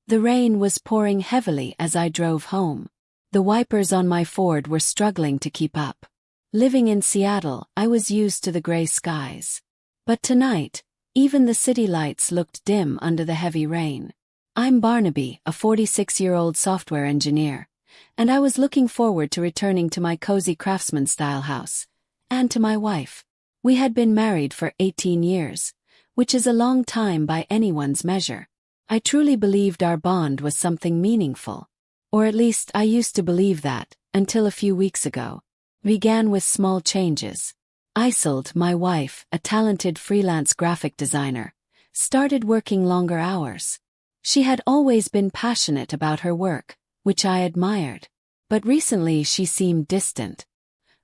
The rain was pouring heavily as I drove home. The wipers on my Ford were struggling to keep up. Living in Seattle, I was used to the gray skies. But tonight, even the city lights looked dim under the heavy rain. I'm Barnaby, a 46-year-old software engineer, and I was looking forward to returning to my cozy craftsman-style house, and to my wife. We had been married for 18 years, which is a long time by anyone's measure. I truly believed our bond was something meaningful. Or at least I used to believe that, until a few weeks ago. Began with small changes. Isolde, my wife, a talented freelance graphic designer, started working longer hours. She had always been passionate about her work, which I admired. But recently she seemed distant.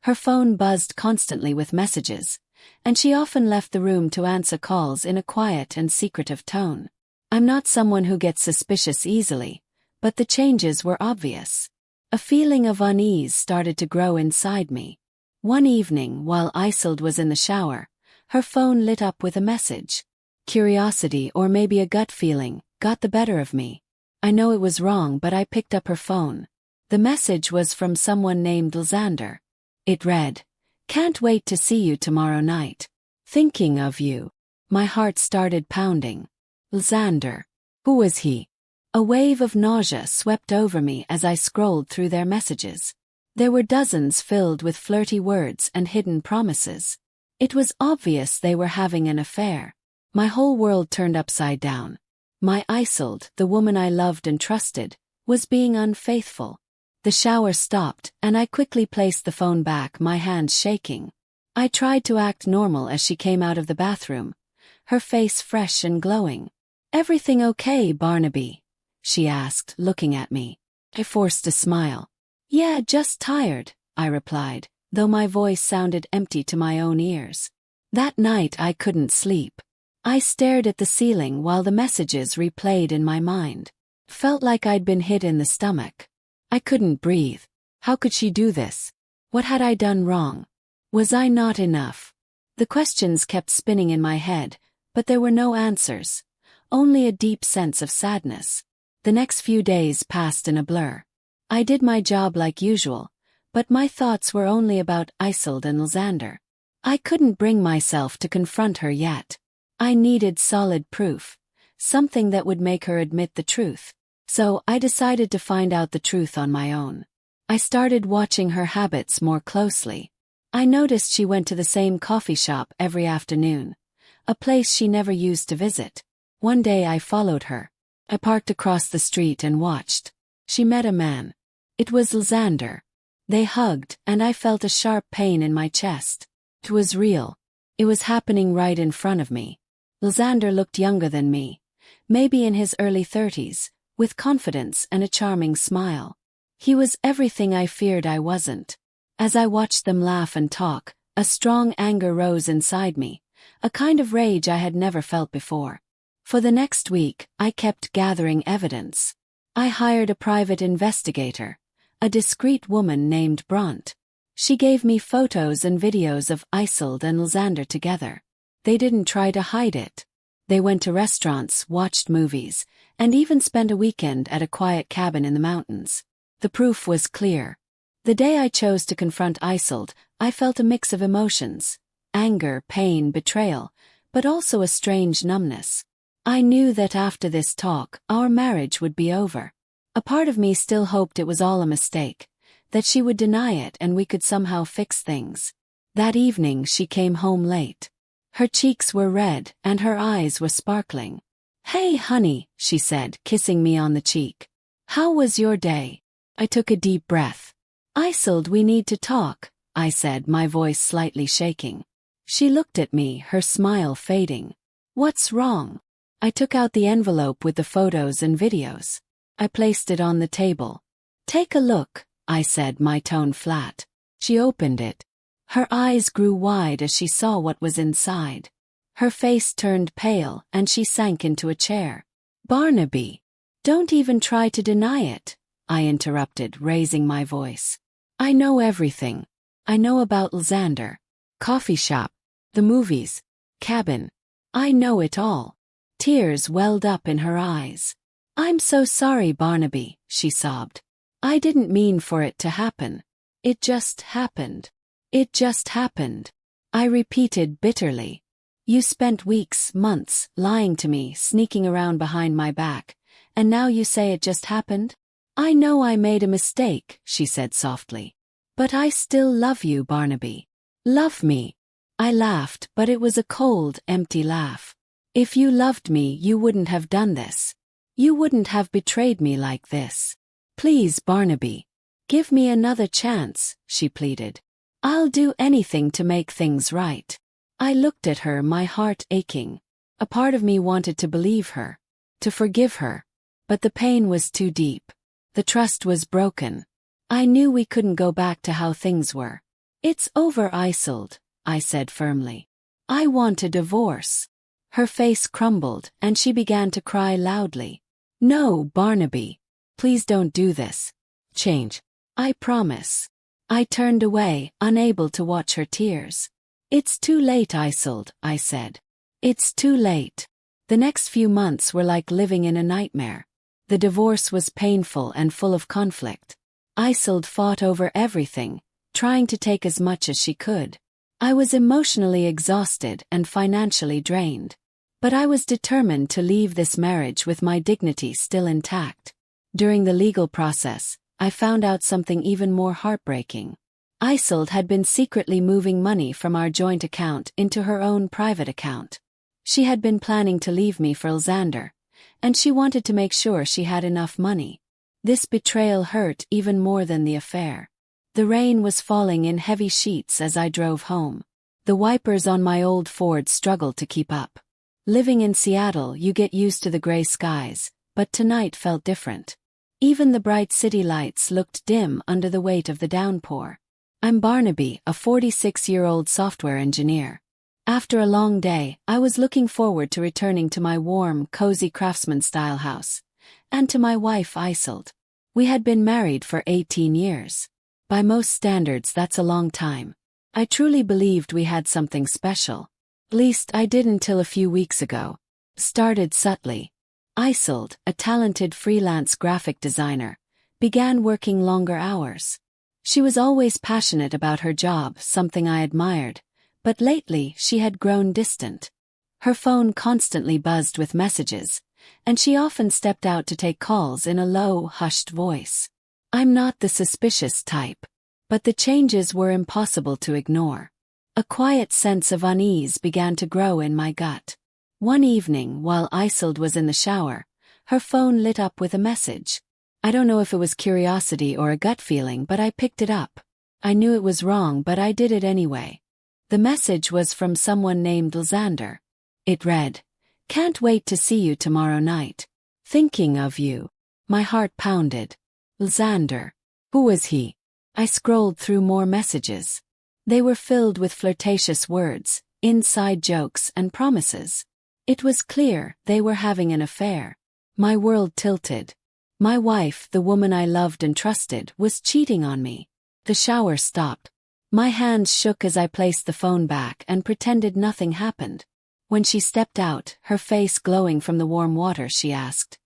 Her phone buzzed constantly with messages, and she often left the room to answer calls in a quiet and secretive tone. I'm not someone who gets suspicious easily, but the changes were obvious. A feeling of unease started to grow inside me. One evening, while Isolde was in the shower, her phone lit up with a message. Curiosity, or maybe a gut feeling, got the better of me. I know it was wrong, but I picked up her phone. The message was from someone named Lysander. It read, "Can't wait to see you tomorrow night. Thinking of you." My heart started pounding. Lysander. Who was he? A wave of nausea swept over me as I scrolled through their messages. There were dozens filled with flirty words and hidden promises. It was obvious they were having an affair. My whole world turned upside down. My Isolde, the woman I loved and trusted, was being unfaithful. The shower stopped, and I quickly placed the phone back, my hands shaking. I tried to act normal as she came out of the bathroom, her face fresh and glowing. "Everything okay, Barnaby?" she asked, looking at me. I forced a smile. "Yeah, just tired," I replied, though my voice sounded empty to my own ears. That night I couldn't sleep. I stared at the ceiling while the messages replayed in my mind. Felt like I'd been hit in the stomach. I couldn't breathe. How could she do this? What had I done wrong? Was I not enough? The questions kept spinning in my head, but there were no answers. Only a deep sense of sadness. The next few days passed in a blur. I did my job like usual, but my thoughts were only about Isolde and Lysander. I couldn't bring myself to confront her yet. I needed solid proof, something that would make her admit the truth. So I decided to find out the truth on my own. I started watching her habits more closely. I noticed she went to the same coffee shop every afternoon, a place she never used to visit. One day I followed her. I parked across the street and watched. She met a man. It was Lysander. They hugged, and I felt a sharp pain in my chest. It was real. It was happening right in front of me. Lysander looked younger than me, maybe in his early 30s, with confidence and a charming smile. He was everything I feared I wasn't. As I watched them laugh and talk, a strong anger rose inside me, a kind of rage I had never felt before. For the next week, I kept gathering evidence. I hired a private investigator, a discreet woman named Bront. She gave me photos and videos of Isolde and Lysander together. They didn't try to hide it. They went to restaurants, watched movies, and even spent a weekend at a quiet cabin in the mountains. The proof was clear. The day I chose to confront Isolde, I felt a mix of emotions: anger, pain, betrayal, but also a strange numbness. I knew that after this talk, our marriage would be over. A part of me still hoped it was all a mistake, that she would deny it and we could somehow fix things. That evening she came home late. Her cheeks were red, and her eyes were sparkling. "Hey, honey," she said, kissing me on the cheek. "How was your day?" I took a deep breath. "Isolde, we need to talk," I said, my voice slightly shaking. She looked at me, her smile fading. "What's wrong?" I took out the envelope with the photos and videos. I placed it on the table. "Take a look," I said, my tone flat. She opened it. Her eyes grew wide as she saw what was inside. Her face turned pale, and she sank into a chair. "Barnaby, don't even try to deny it," I interrupted, raising my voice. "I know everything. I know about Lysander, coffee shop, the movies, cabin. I know it all." Tears welled up in her eyes. "I'm so sorry, Barnaby," she sobbed. "I didn't mean for it to happen. It just happened. It just happened," I repeated bitterly. "You spent weeks, months, lying to me, sneaking around behind my back, and now you say it just happened?" "I know I made a mistake," she said softly. "But I still love you, Barnaby." "Love me?" I laughed, but it was a cold, empty laugh. "If you loved me, you wouldn't have done this. You wouldn't have betrayed me like this. Please, Barnaby, give me another chance," she pleaded. "I'll do anything to make things right." I looked at her, my heart aching. A part of me wanted to believe her, to forgive her. But the pain was too deep. The trust was broken. I knew we couldn't go back to how things were. "It's over, Isolde," I said firmly. "I want a divorce." Her face crumbled, and she began to cry loudly. "No, Barnaby. Please don't do this. Change. I promise." I turned away, unable to watch her tears. "It's too late, Isolde," I said. "It's too late." The next few months were like living in a nightmare. The divorce was painful and full of conflict. Isolde fought over everything, trying to take as much as she could. I was emotionally exhausted and financially drained. But I was determined to leave this marriage with my dignity still intact. During the legal process, I found out something even more heartbreaking. Isolde had been secretly moving money from our joint account into her own private account. She had been planning to leave me for Lysander, and she wanted to make sure she had enough money. This betrayal hurt even more than the affair. The rain was falling in heavy sheets as I drove home. The wipers on my old Ford struggled to keep up. Living in Seattle, you get used to the gray skies, but tonight felt different. Even the bright city lights looked dim under the weight of the downpour. I'm Barnaby, a 46-year-old software engineer. After a long day, I was looking forward to returning to my warm, cozy craftsman-style house. And to my wife Isolde. We had been married for 18 years. By most standards, that's a long time. I truly believed we had something special. At least I did until a few weeks ago. Started subtly. Isolde, a talented freelance graphic designer, began working longer hours. She was always passionate about her job, something I admired, but lately she had grown distant. Her phone constantly buzzed with messages, and she often stepped out to take calls in a low, hushed voice. I'm not the suspicious type, but the changes were impossible to ignore. A quiet sense of unease began to grow in my gut. One evening, while Isolde was in the shower, her phone lit up with a message. I don't know if it was curiosity or a gut feeling, but I picked it up. I knew it was wrong, but I did it anyway. The message was from someone named Lysander. It read, "Can't wait to see you tomorrow night. Thinking of you." My heart pounded. Lysander. Who was he? I scrolled through more messages. They were filled with flirtatious words, inside jokes, and promises. It was clear they were having an affair. My world tilted. My wife, the woman I loved and trusted, was cheating on me. The shower stopped. My hands shook as I placed the phone back and pretended nothing happened. When she stepped out, her face glowing from the warm water, she asked,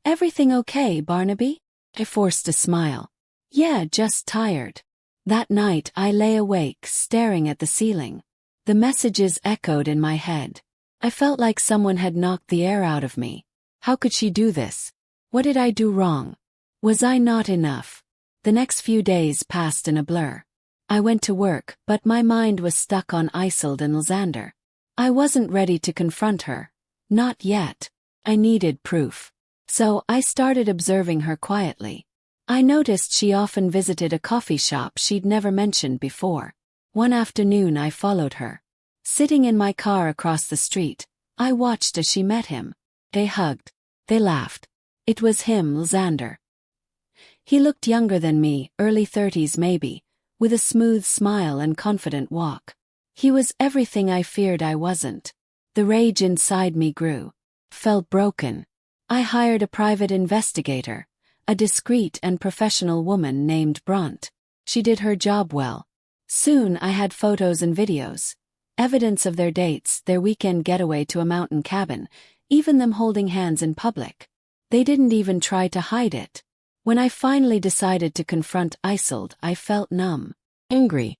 "Everything okay, Barnaby?" I forced a smile. "Yeah, just tired." That night I lay awake, staring at the ceiling. The messages echoed in my head. I felt like someone had knocked the air out of me. How could she do this? What did I do wrong? Was I not enough? The next few days passed in a blur. I went to work, but my mind was stuck on Isolde and Lysander. I wasn't ready to confront her. Not yet. I needed proof. So I started observing her quietly. I noticed she often visited a coffee shop she'd never mentioned before. One afternoon I followed her. Sitting in my car across the street, I watched as she met him. They hugged. They laughed. It was him, Lysander. He looked younger than me, early 30s maybe, with a smooth smile and confident walk. He was everything I feared I wasn't. The rage inside me grew. Felt broken. I hired a private investigator, a discreet and professional woman named Bront. She did her job well. Soon I had photos and videos, evidence of their dates, their weekend getaway to a mountain cabin, even them holding hands in public. They didn't even try to hide it. When I finally decided to confront Isolde, I felt numb. Angry.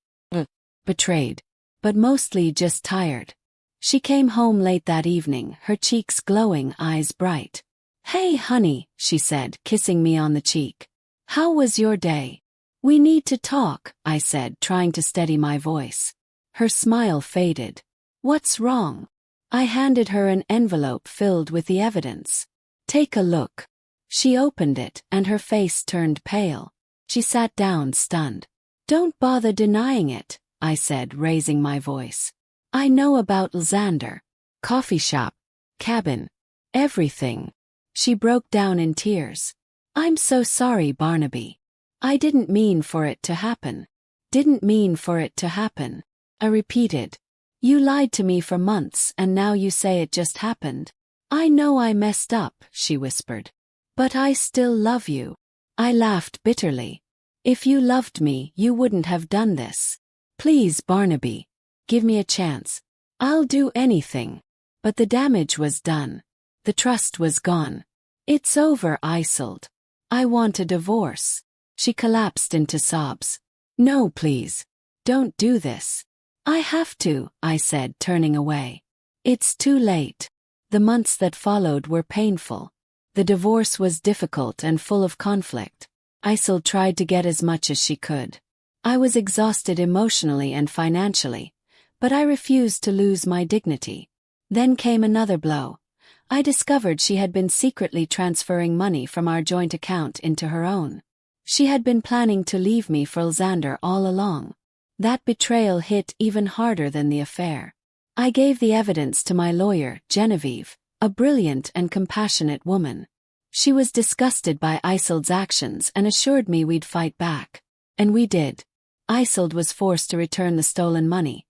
Betrayed. But mostly just tired. She came home late that evening, her cheeks glowing, eyes bright. "Hey honey," she said, kissing me on the cheek. "How was your day?" "We need to talk," I said, trying to steady my voice. Her smile faded. "What's wrong?" I handed her an envelope filled with the evidence. "Take a look." She opened it, and her face turned pale. She sat down, stunned. "Don't bother denying it," I said, raising my voice. "I know about Xander. Coffee shop. Cabin. Everything." She broke down in tears. "I'm so sorry, Barnaby. I didn't mean for it to happen. Didn't mean for it to happen." I repeated. "You lied to me for months and now you say it just happened." "I know I messed up," she whispered. "But I still love you." I laughed bitterly. "If you loved me, you wouldn't have done this. Please, Barnaby. Give me a chance. I'll do anything." But the damage was done. The trust was gone. "It's over, Isolde. I want a divorce." She collapsed into sobs. "No, please. Don't do this." "I have to," I said, turning away. "It's too late." The months that followed were painful. The divorce was difficult and full of conflict. Isolde tried to get as much as she could. I was exhausted emotionally and financially, but I refused to lose my dignity. Then came another blow. I discovered she had been secretly transferring money from our joint account into her own. She had been planning to leave me for Xander all along. That betrayal hit even harder than the affair. I gave the evidence to my lawyer, Genevieve, a brilliant and compassionate woman. She was disgusted by Isolde's actions and assured me we'd fight back. And we did. Isolde was forced to return the stolen money,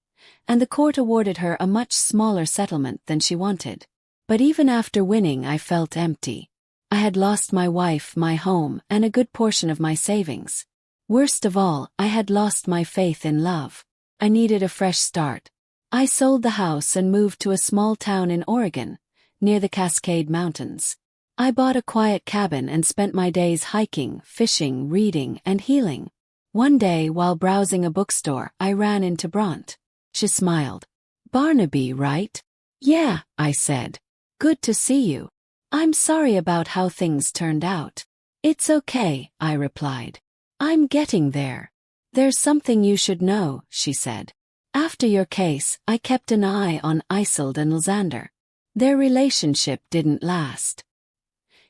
and the court awarded her a much smaller settlement than she wanted. But even after winning, I felt empty. I had lost my wife, my home, and a good portion of my savings. Worst of all, I had lost my faith in love. I needed a fresh start. I sold the house and moved to a small town in Oregon, near the Cascade Mountains. I bought a quiet cabin and spent my days hiking, fishing, reading, and healing. One day, while browsing a bookstore, I ran into Bront. She smiled. "Barnaby, right?" "Yeah," I said. "Good to see you. I'm sorry about how things turned out." "It's okay," I replied. "I'm getting there." "There's something you should know," she said. "After your case, I kept an eye on Isolde and Xander. Their relationship didn't last.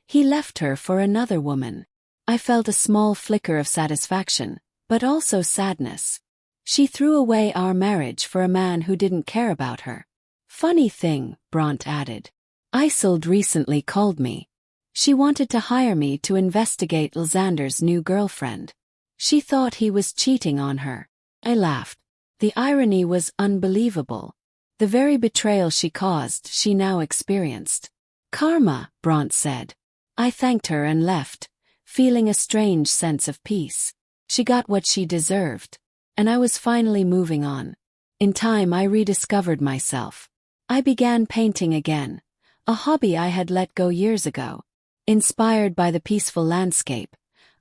He left her for another woman." I felt a small flicker of satisfaction, but also sadness. She threw away our marriage for a man who didn't care about her. "Funny thing," Bront added. "Isolde recently called me. She wanted to hire me to investigate Xander's new girlfriend. She thought he was cheating on her." I laughed. The irony was unbelievable. The very betrayal she caused, she now experienced. "Karma," Bront said. I thanked her and left, feeling a strange sense of peace. She got what she deserved, and I was finally moving on. In time, I rediscovered myself. I began painting again, a hobby I had let go years ago. Inspired by the peaceful landscape,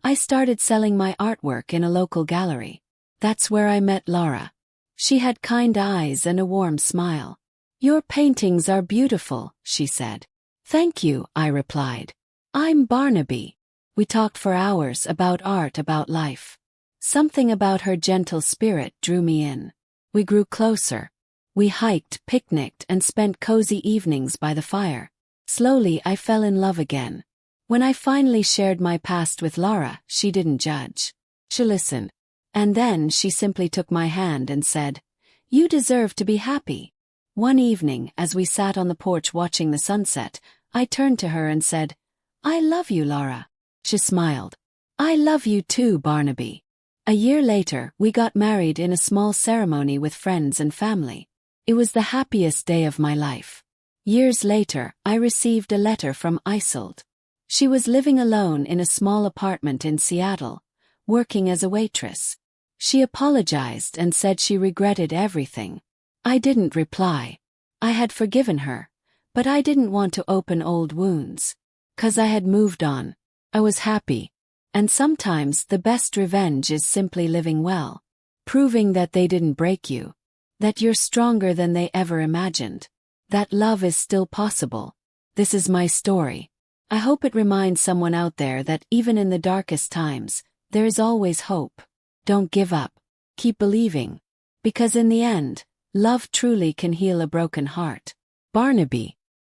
I started selling my artwork in a local gallery. That's where I met Laura. She had kind eyes and a warm smile. "Your paintings are beautiful," she said. "Thank you," I replied. "I'm Barnaby." We talked for hours about art, about life. Something about her gentle spirit drew me in. We grew closer. We hiked, picnicked, and spent cozy evenings by the fire. Slowly, I fell in love again. When I finally shared my past with Laura, she didn't judge. She listened. And then she simply took my hand and said, "You deserve to be happy." One evening, as we sat on the porch watching the sunset, I turned to her and said, "I love you, Laura." She smiled. "I love you too, Barnaby." A year later, we got married in a small ceremony with friends and family. It was the happiest day of my life. Years later, I received a letter from Isolde. She was living alone in a small apartment in Seattle, working as a waitress. She apologized and said she regretted everything. I didn't reply. I had forgiven her, but I didn't want to open old wounds. 'Cause I had moved on. I was happy. And sometimes the best revenge is simply living well. Proving that they didn't break you. That you're stronger than they ever imagined. That love is still possible. This is my story. I hope it reminds someone out there that even in the darkest times, there is always hope. Don't give up. Keep believing. Because in the end, love truly can heal a broken heart. Barnaby.